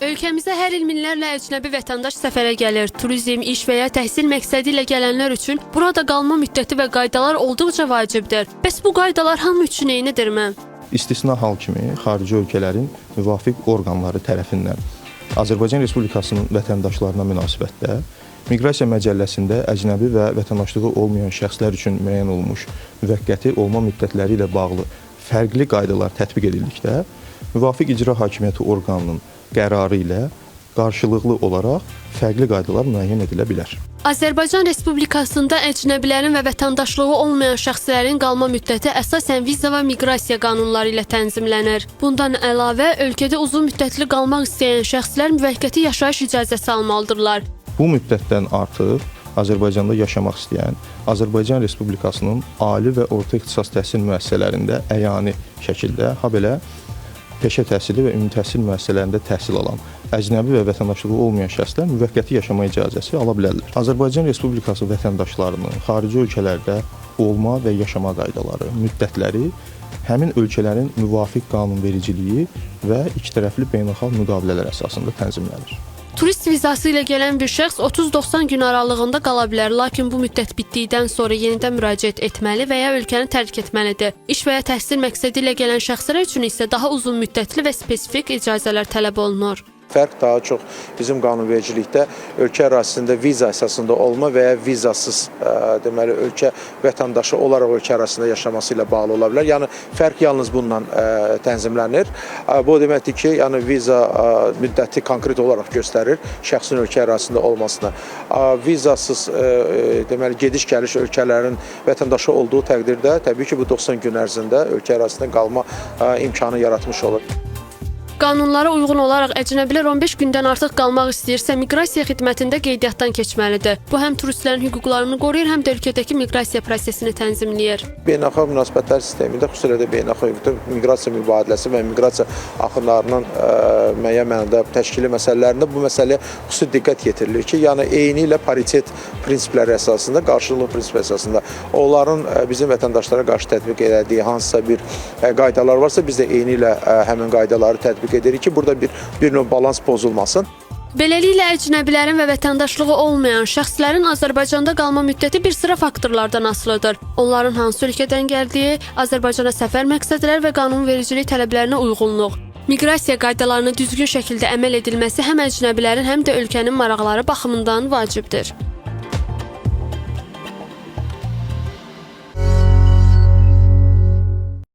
Ölkəmizə hər il minlərlə əcnəbi vətəndaş səfərə gəlir. Turizm, iş və ya təhsil məqsədi ilə gələnlər üçün burada qalma müddəti və qaydalar olduqca vacibdir. Bəs bu qaydalar hamı üçün eynidirmi? İstisna hal kimi xarici ölkələrin müvafiq orqanları tərəfindən Azərbaycan Respublikasının vətəndaşlarına münasibətdə Miqrasiya Məcəlləsində əcnəbi və vətəndaşlığı olmayan şəxslər üçün müəyyən olunmuş müvəqqəti olma müddətləri ilə bağlı fərqli qaydalar tətbiq edildikdə, müvafiq icra hakimiyyəti orqanının qərarı ilə qarşılıqlı olaraq fərqli qaydalar müəyyən edilə bilər. Azərbaycan Respublikasında əcnəbilərin və vətəndaşlığı olmayan şəxslərin qalma müddəti əsasən viza və miqrasiya qanunları ilə tənzimlənir. Bundan əlavə, ölkədə uzun müddətli qalmaq istəyən şəxslər müvəqqəti yaşayış icazəsi almalıdırlar. Bu müddətdən artıq Azərbaycanda yaşamaq istəyən Azərbaycan Respublikasının ali və orta ixtisas təhsil müəssisələrində əyani şəkildə, habelə peşə təhsili və ümumi təhsil müəssisələrində təhsil alan əcnəbi və vətəndaşlığı olmayan şəxslər müvəqqəti yaşama icazəsi ala bilərlər. Azərbaycan Respublikası vətəndaşlarının xarici ölkələrdə olma və yaşama qaydaları, müddətləri həmin ölkələrin müvafiq qanunvericiliyi və ikitərəfli beynəlxalq müqavilələr əsasında tənzimlənir. Turist vizası ilə gələn bir şəxs 30-90 gün aralığında qala bilər, lakin bu müddət bitdikdən sonra yenidən müraciət etməli və ya ölkəni tərk etməlidir. İş və ya təhsil məqsədi ilə gələn şəxslər üçün isə daha uzun müddətli və spesifik icazələr tələb olunur. Fərq daha çox bizim qanunvericilikdə ölkə ərazisində viza əsasında olma və ya vizasız deməli ölkə vətəndaşı olaraq ölkə ərazisində yaşaması ilə bağlı ola bilər. Yəni fərq yalnız bununla tənzimlənir. Bu deməkdir ki, yəni viza müddəti konkret olaraq göstərir şəxsin ölkə ərazisində olmasını. Vizasız deməli gediş-gəliş ölkələrin vətəndaşı olduğu təqdirdə təbii ki, bu 90 gün ərzində ölkə ərazisində qalma imkanı yaratmış olur. Qanunlara uyğun olaraq əcnəbilər 15 gündən artıq qalmaq istəyirsə, miqrasiya xidmətində qeydiyyatdan keçməlidir. Bu həm turistlərin hüquqlarını qoruyur, həm də ülkədəki miqrasiya prosesini tənzimləyir. Beynəlxalq münasibətlər sistemində, xüsusilə də beynəlxalq hüquqda miqrasiya mübadiləsi və miqrasiya axınlarının müəyyən mənada təşkili məsələlərində bu məsələyə xüsusi diqqət yetirilir ki, yəni eyni ilə paritet prinsipləri əsasında, qarşılıqlı prinsip əsasında onların bizim vətəndaşlara qarşı tətbiq etdiyi hansısa bir qaydalar varsa, biz də eyni ilə həmin qaydaları tətbiq edirik ki, burada bir növ balans pozulmasın. Beləliklə, əcnəbilərin və vətəndaşlığı olmayan şəxslərin Azərbaycanda qalma müddəti bir sıra faktorlardan asılıdır. Onların hansı ölkədən gəldiyi, Azərbaycana səfər məqsədləri və qanunvericilik tələblərinə uyğunluq. Miqrasiya qaydalarına düzgün şəkildə əməl edilməsi həm əcnəbilərin, həm də ölkənin maraqları baxımından vacibdir.